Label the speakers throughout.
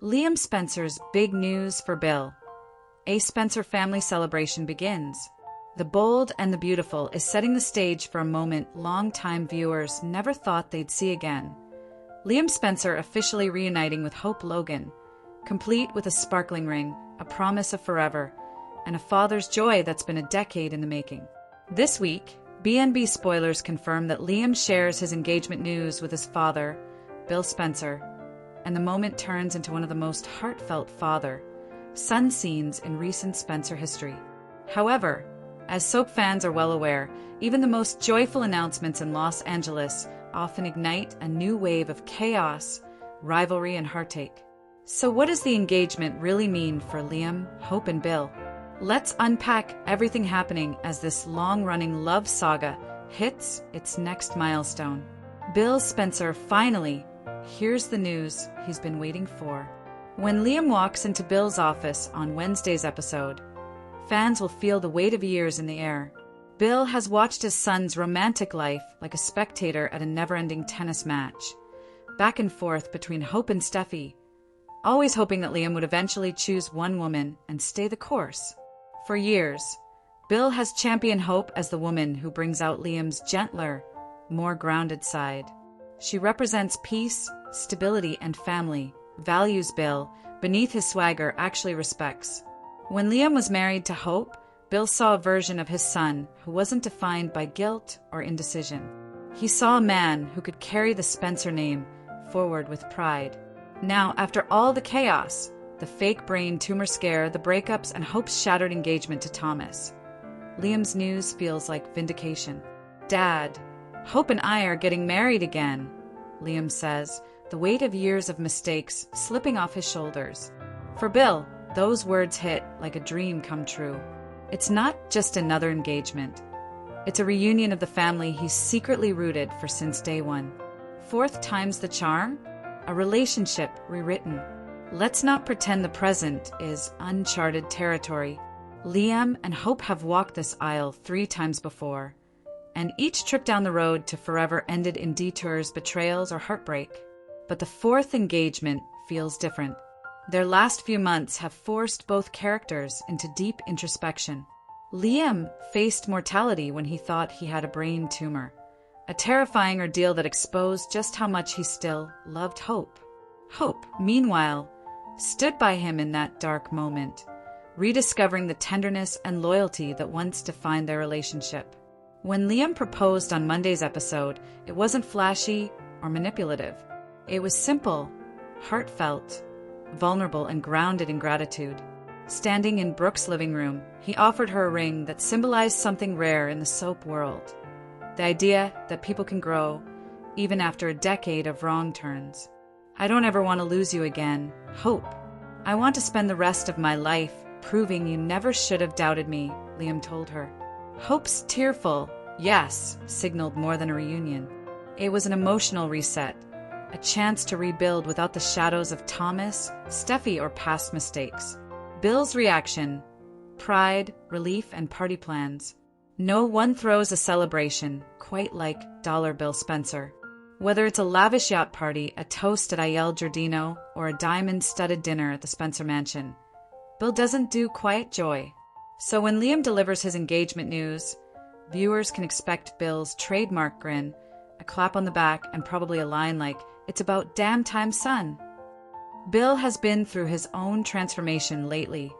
Speaker 1: Liam Spencer's big news for Bill. A Spencer family celebration begins. The Bold and the Beautiful is setting the stage for a moment longtime viewers never thought they'd see again. Liam Spencer officially reuniting with Hope Logan, complete with a sparkling ring, a promise of forever, and a father's joy that's been a decade in the making. This week, BBspoilers confirmed that Liam shares his engagement news with his father, Bill Spencer, and the moment turns into one of the most heartfelt father-son scenes in recent Spencer history. However, as soap fans are well aware, even the most joyful announcements in Los Angeles often ignite a new wave of chaos, rivalry, and heartache. So what does the engagement really mean for Liam, Hope, and Bill? Let's unpack everything happening as this long-running love saga hits its next milestone. Bill Spencer finally hears the news he's been waiting for. When Liam walks into Bill's office on Wednesday's episode, fans will feel the weight of years in the air. Bill has watched his son's romantic life like a spectator at a never-ending tennis match, back and forth between Hope and Steffi, always hoping that Liam would eventually choose one woman and stay the course. For years, Bill has championed Hope as the woman who brings out Liam's gentler, more grounded side. She represents peace, stability, and family, values Bill, beneath his swagger, actually respects. When Liam was married to Hope, Bill saw a version of his son who wasn't defined by guilt or indecision. He saw a man who could carry the Spencer name forward with pride. Now, after all the chaos, the fake brain tumor scare, the breakups, and Hope's shattered engagement to Thomas, Liam's news feels like vindication. "Dad, Hope and I are getting married again," Liam says, the weight of years of mistakes slipping off his shoulders. For Bill, those words hit like a dream come true. It's not just another engagement. It's a reunion of the family he's secretly rooted for since day one. Fourth time's the charm? A relationship rewritten. Let's not pretend the present is uncharted territory. Liam and Hope have walked this aisle 3 times before, and each trip down the road to forever ended in detours, betrayals, or heartbreak. But the 4th engagement feels different. Their last few months have forced both characters into deep introspection. Liam faced mortality when he thought he had a brain tumor, a terrifying ordeal that exposed just how much he still loved Hope. Hope, meanwhile, stood by him in that dark moment, rediscovering the tenderness and loyalty that once defined their relationship. When Liam proposed on Monday's episode, it wasn't flashy or manipulative. It was simple, heartfelt, vulnerable, and grounded in gratitude. Standing in Brooke's living room, he offered her a ring that symbolized something rare in the soap world. The idea that people can grow, even after a decade of wrong turns. "I don't ever want to lose you again, Hope. I want to spend the rest of my life proving you never should have doubted me," Liam told her. Hope's tearful yes signaled more than a reunion. It was an emotional reset, a chance to rebuild without the shadows of Thomas, Steffi, or past mistakes. Bill's reaction: pride, relief, and party plans. No one throws a celebration quite like Bill Spencer. Whether it's a lavish yacht party, a toast at Aiel Giardino, or a diamond-studded dinner at the Spencer Mansion, Bill doesn't do quiet joy. So when Liam delivers his engagement news, viewers can expect Bill's trademark grin, a clap on the back, and probably a line like, "It's about damn time, son." Bill has been through his own transformation lately,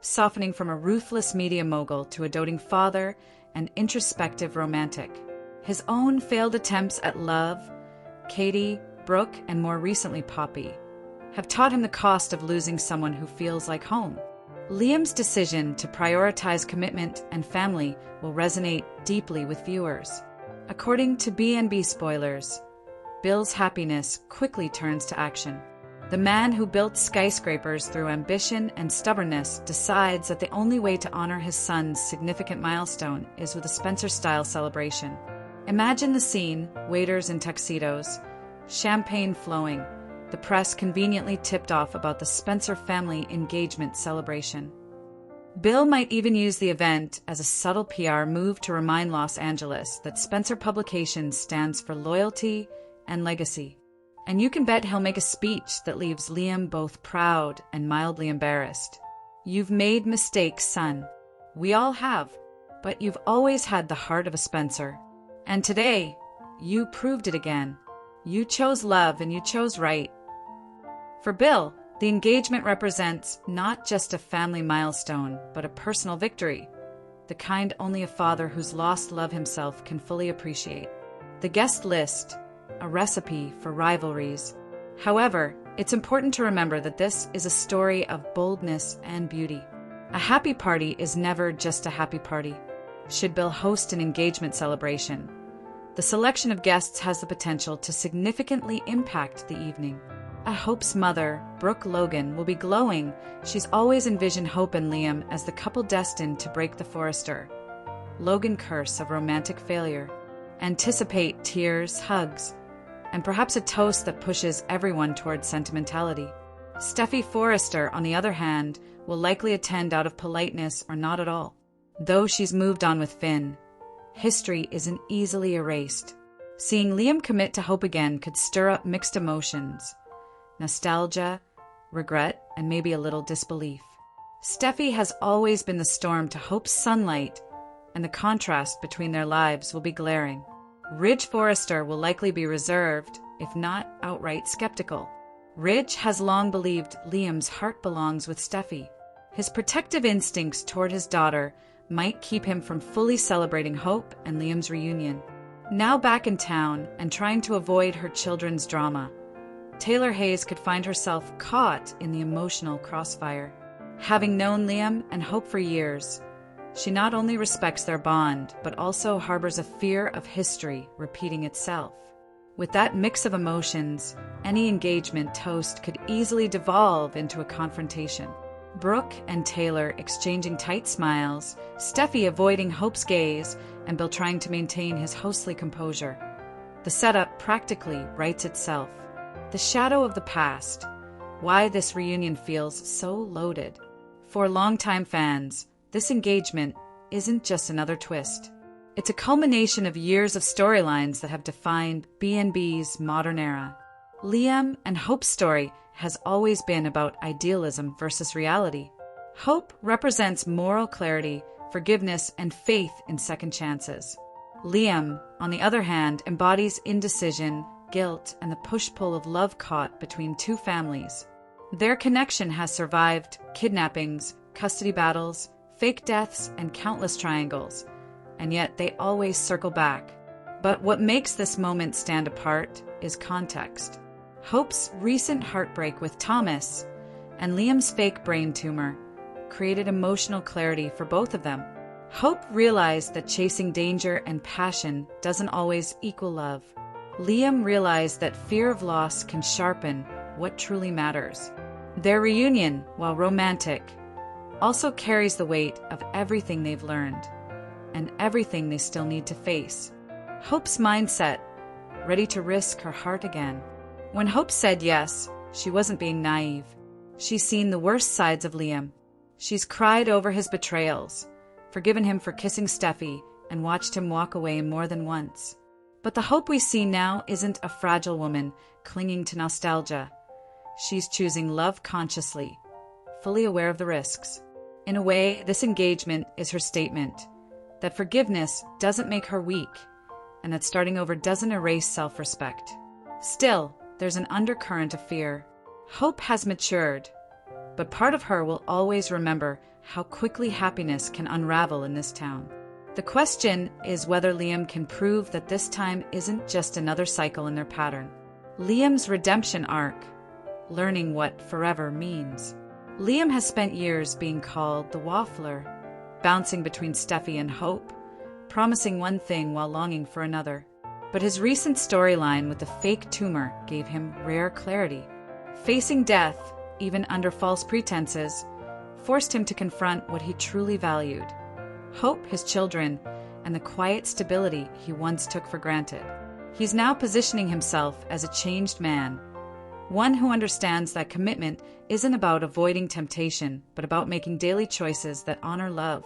Speaker 1: softening from a ruthless media mogul to a doting father and introspective romantic. His own failed attempts at love, Katie, Brooke, and more recently Poppy, have taught him the cost of losing someone who feels like home. Liam's decision to prioritize commitment and family will resonate deeply with viewers. According to B&bspoilers, Bill's happiness quickly turns to action. The man who built skyscrapers through ambition and stubbornness decides that the only way to honor his son's significant milestone is with a Spencer-style celebration. Imagine the scene: waiters in tuxedos, champagne flowing, the press conveniently tipped off about the Spencer family engagement celebration. Bill might even use the event as a subtle PR move to remind Los Angeles that Spencer Publications stands for loyalty and legacy. And you can bet he'll make a speech that leaves Liam both proud and mildly embarrassed. You've made mistakes, son. We all have. But you've always had the heart of a Spencer. And today, you proved it again. You chose love and you chose right. For Bill, the engagement represents not just a family milestone, but a personal victory, the kind only a father who's lost love himself can fully appreciate. The guest list, a recipe for rivalries. However, it's important to remember that this is a story of boldness and beauty. A happy party is never just a happy party. Should Bill host an engagement celebration, the selection of guests has the potential to significantly impact the evening. Hope's mother, Brooke Logan, will be glowing. She's always envisioned Hope and Liam as the couple destined to break the Forrester, Logan curse of romantic failure. Anticipate tears, hugs, and perhaps a toast that pushes everyone towards sentimentality. Steffi Forrester, on the other hand, will likely attend out of politeness or not at all. Though she's moved on with Finn, history isn't easily erased. Seeing Liam commit to Hope again could stir up mixed emotions. Nostalgia, regret, and maybe a little disbelief. Steffi has always been the storm to Hope's sunlight, and the contrast between their lives will be glaring. Ridge Forrester will likely be reserved, if not outright skeptical. Ridge has long believed Liam's heart belongs with Steffi. His protective instincts toward his daughter might keep him from fully celebrating Hope and Liam's reunion. Now back in town and trying to avoid her children's drama, Taylor Hayes could find herself caught in the emotional crossfire. Having known Liam and Hope for years, she not only respects their bond, but also harbors a fear of history repeating itself. With that mix of emotions, any engagement toast could easily devolve into a confrontation. Brooke and Taylor exchanging tight smiles, Steffi avoiding Hope's gaze, and Bill trying to maintain his hostly composure. The setup practically writes itself. The shadow of the past. Why this reunion feels so loaded. For longtime fans, this engagement isn't just another twist. It's a culmination of years of storylines that have defined B&B's modern era. Liam and Hope's story has always been about idealism versus reality. Hope represents moral clarity, forgiveness, and faith in second chances. Liam, on the other hand, embodies indecision, guilt, and the push-pull of love caught between two families. Their connection has survived kidnappings, custody battles, fake deaths, and countless triangles, and yet they always circle back. But what makes this moment stand apart is context. Hope's recent heartbreak with Thomas and Liam's fake brain tumor created emotional clarity for both of them. Hope realized that chasing danger and passion doesn't always equal love. Liam realized that fear of loss can sharpen what truly matters. Their reunion, while romantic, also carries the weight of everything they've learned and everything they still need to face. Hope's mindset, ready to risk her heart again. When Hope said yes, she wasn't being naive. She's seen the worst sides of Liam. She's cried over his betrayals, forgiven him for kissing Steffi, and watched him walk away more than once. But the Hope we see now isn't a fragile woman clinging to nostalgia. She's choosing love consciously, fully aware of the risks. In a way, this engagement is her statement that forgiveness doesn't make her weak, and that starting over doesn't erase self-respect. Still, there's an undercurrent of fear. Hope has matured, but part of her will always remember how quickly happiness can unravel in this town. The question is whether Liam can prove that this time isn't just another cycle in their pattern. Liam's redemption arc, learning what forever means. Liam has spent years being called the waffler, bouncing between Steffi and Hope, promising one thing while longing for another. But his recent storyline with the fake tumor gave him rare clarity. Facing death, even under false pretenses, forced him to confront what he truly valued: Hope, his children, and the quiet stability he once took for granted. He's now positioning himself as a changed man, one who understands that commitment isn't about avoiding temptation, but about making daily choices that honor love.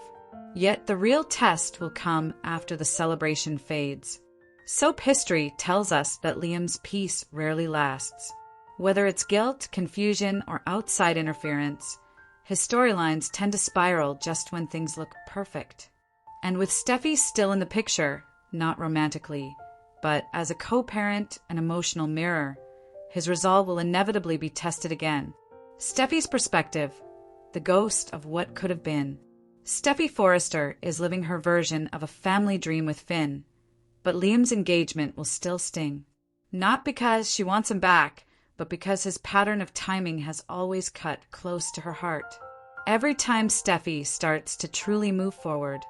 Speaker 1: Yet the real test will come after the celebration fades. Soap history tells us that Liam's peace rarely lasts. Whether it's guilt, confusion, or outside interference, his storylines tend to spiral just when things look perfect. And with Steffi still in the picture, not romantically, but as a co-parent and emotional mirror, his resolve will inevitably be tested again. Steffi's perspective, the ghost of what could have been. Steffi Forrester is living her version of a family dream with Finn, but Liam's engagement will still sting. Not because she wants him back, but because his pattern of timing has always cut close to her heart. Every time Steffi starts to truly move forward,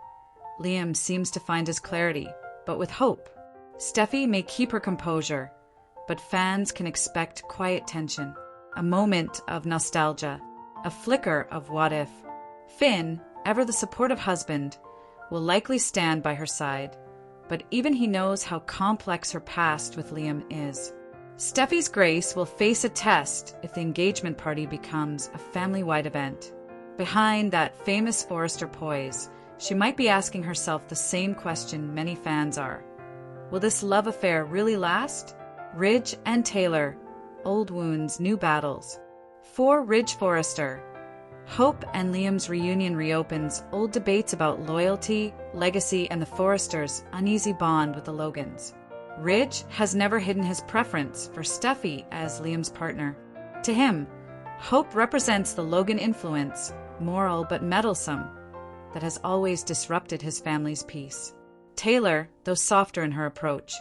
Speaker 1: Liam seems to find his clarity, but with hope. Steffi may keep her composure, but fans can expect quiet tension, a moment of nostalgia, a flicker of what if. Finn, ever the supportive husband, will likely stand by her side, but even he knows how complex her past with Liam is. Steffi's grace will face a test if the engagement party becomes a family-wide event. Behind that famous Forrester poise, she might be asking herself the same question many fans are. Will this love affair really last? Ridge and Taylor, old wounds, new battles. For Ridge Forrester, Hope and Liam's reunion reopens old debates about loyalty, legacy, and the Forresters' uneasy bond with the Logans. Ridge has never hidden his preference for Steffi as Liam's partner. To him, Hope represents the Logan influence, moral but meddlesome, that has always disrupted his family's peace. Taylor, though softer in her approach,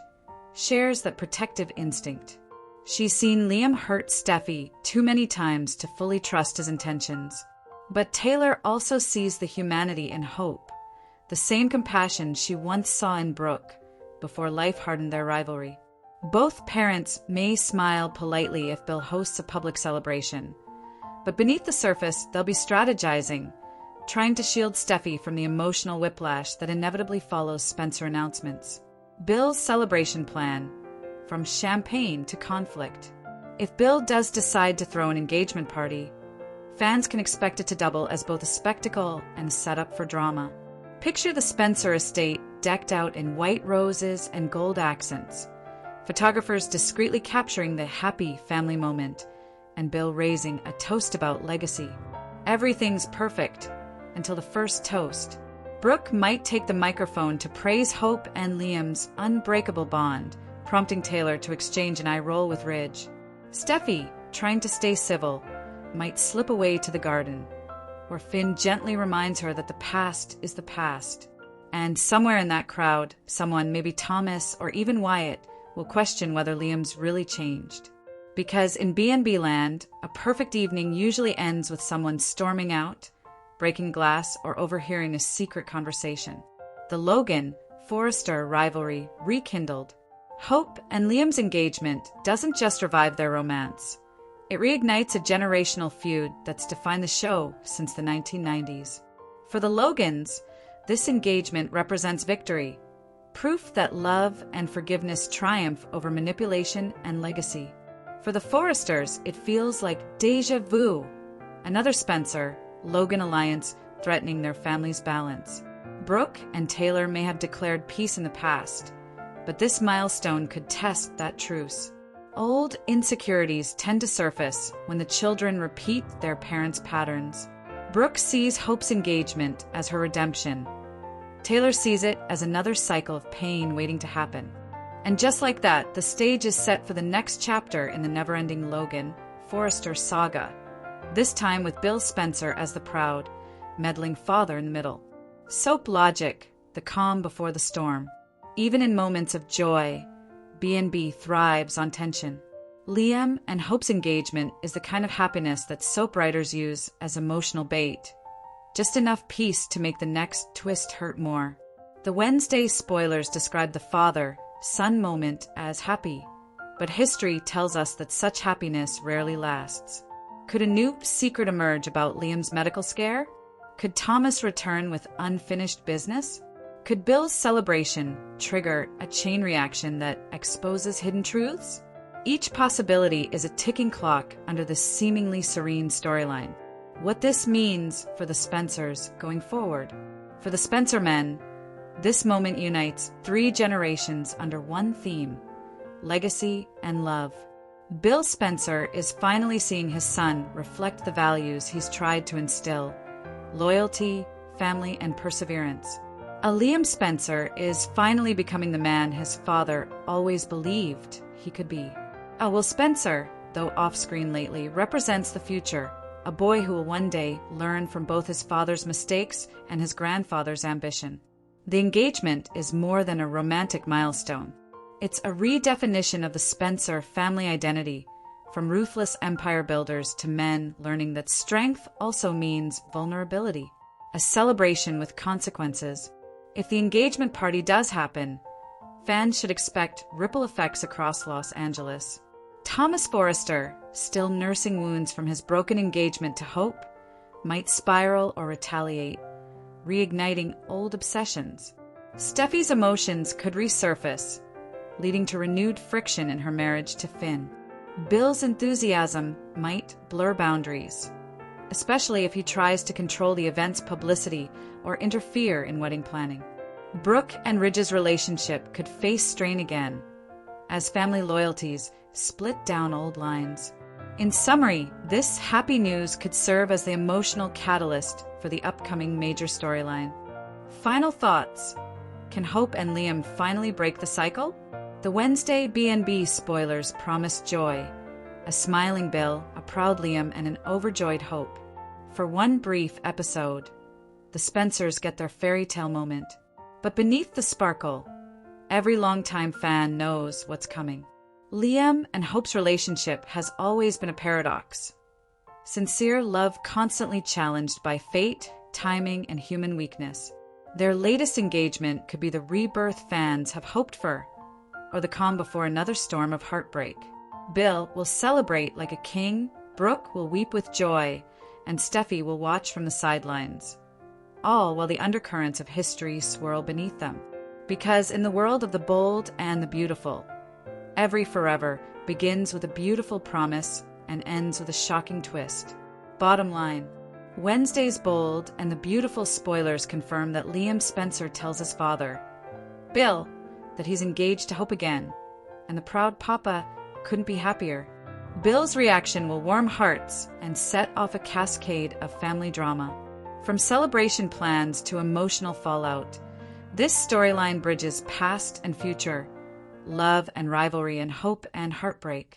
Speaker 1: shares that protective instinct. She's seen Liam hurt Steffi too many times to fully trust his intentions. But Taylor also sees the humanity in Hope, the same compassion she once saw in Brooke before life hardened their rivalry. Both parents may smile politely if Bill hosts a public celebration, but beneath the surface they'll be strategizing, trying to shield Steffi from the emotional whiplash that inevitably follows Spencer announcements. Bill's celebration plan, from champagne to conflict. If Bill does decide to throw an engagement party, fans can expect it to double as both a spectacle and a setup for drama. Picture the Spencer estate decked out in white roses and gold accents, photographers discreetly capturing the happy family moment, and Bill raising a toast about legacy. Everything's perfect until the first toast. Brooke might take the microphone to praise Hope and Liam's unbreakable bond, prompting Taylor to exchange an eye roll with Ridge. Steffi, trying to stay civil, might slip away to the garden, where Finn gently reminds her that the past is the past. And somewhere in that crowd, someone, maybe Thomas or even Wyatt, will question whether Liam's really changed. Because in B&B land, a perfect evening usually ends with someone storming out, breaking glass, or overhearing a secret conversation. The Logan-Forrester rivalry rekindled. Hope and Liam's engagement doesn't just revive their romance. It reignites a generational feud that's defined the show since the 1990s. For the Logans, this engagement represents victory, proof that love and forgiveness triumph over manipulation and legacy. For the Forresters, it feels like déjà vu, another Spencer-Logan alliance threatening their family's balance. Brooke and Taylor may have declared peace in the past, but this milestone could test that truce. Old insecurities tend to surface when the children repeat their parents' patterns. Brooke sees Hope's engagement as her redemption. Taylor sees it as another cycle of pain waiting to happen. And just like that, the stage is set for the next chapter in the never-ending Logan-Forrester saga, this time with Bill Spencer as the proud, meddling father in the middle. Soap logic, the calm before the storm. Even in moments of joy, B&B thrives on tension. Liam and Hope's engagement is the kind of happiness that soap writers use as emotional bait. Just enough peace to make the next twist hurt more. The Wednesday spoilers describe the father-son moment as happy, but history tells us that such happiness rarely lasts. Could a new secret emerge about Liam's medical scare? Could Thomas return with unfinished business? Could Bill's celebration trigger a chain reaction that exposes hidden truths? Each possibility is a ticking clock under this seemingly serene storyline. What this means for the Spencers going forward. For the Spencer men, This moment unites 3 generations under one theme: legacy and love. Bill Spencer is finally seeing his son reflect the values he's tried to instill: loyalty, family, and perseverance. Liam Spencer is finally becoming the man his father always believed he could be. Will Spencer, though off-screen lately, represents the future, a boy who will one day learn from both his father's mistakes and his grandfather's ambition. The engagement is more than a romantic milestone. It's a redefinition of the Spencer family identity, from ruthless empire builders to men learning that strength also means vulnerability, a celebration with consequences. If the engagement party does happen, fans should expect ripple effects across Los Angeles. Thomas Forrester, still nursing wounds from his broken engagement to Hope, might spiral or retaliate, reigniting old obsessions. Steffi's emotions could resurface, leading to renewed friction in her marriage to Finn. Bill's enthusiasm might blur boundaries, especially if he tries to control the event's publicity or interfere in wedding planning. Brooke and Ridge's relationship could face strain again, as family loyalties split down old lines. In summary, this happy news could serve as the emotional catalyst for the upcoming major storyline. Final thoughts. Can Hope and Liam finally break the cycle? The Wednesday B&B spoilers promise joy: a smiling Bill, a proud Liam, and an overjoyed Hope. For one brief episode, the Spencers get their fairy tale moment. But beneath the sparkle, every longtime fan knows what's coming. Liam and Hope's relationship has always been a paradox. Sincere love constantly challenged by fate, timing, and human weakness. Their latest engagement could be the rebirth fans have hoped for, or the calm before another storm of heartbreak. Bill will celebrate like a king, Brooke will weep with joy, and Steffi will watch from the sidelines, all while the undercurrents of history swirl beneath them. Because in the world of the bold and the beautiful, every forever begins with a beautiful promise and ends with a shocking twist. Bottom line, Wednesday's bold and the beautiful spoilers confirm that Liam Spencer tells his father, Bill, that he's engaged to Hope again, and the proud papa couldn't be happier. Bill's reaction will warm hearts and set off a cascade of family drama. From celebration plans to emotional fallout, this storyline bridges past and future, love and rivalry, and hope and heartbreak.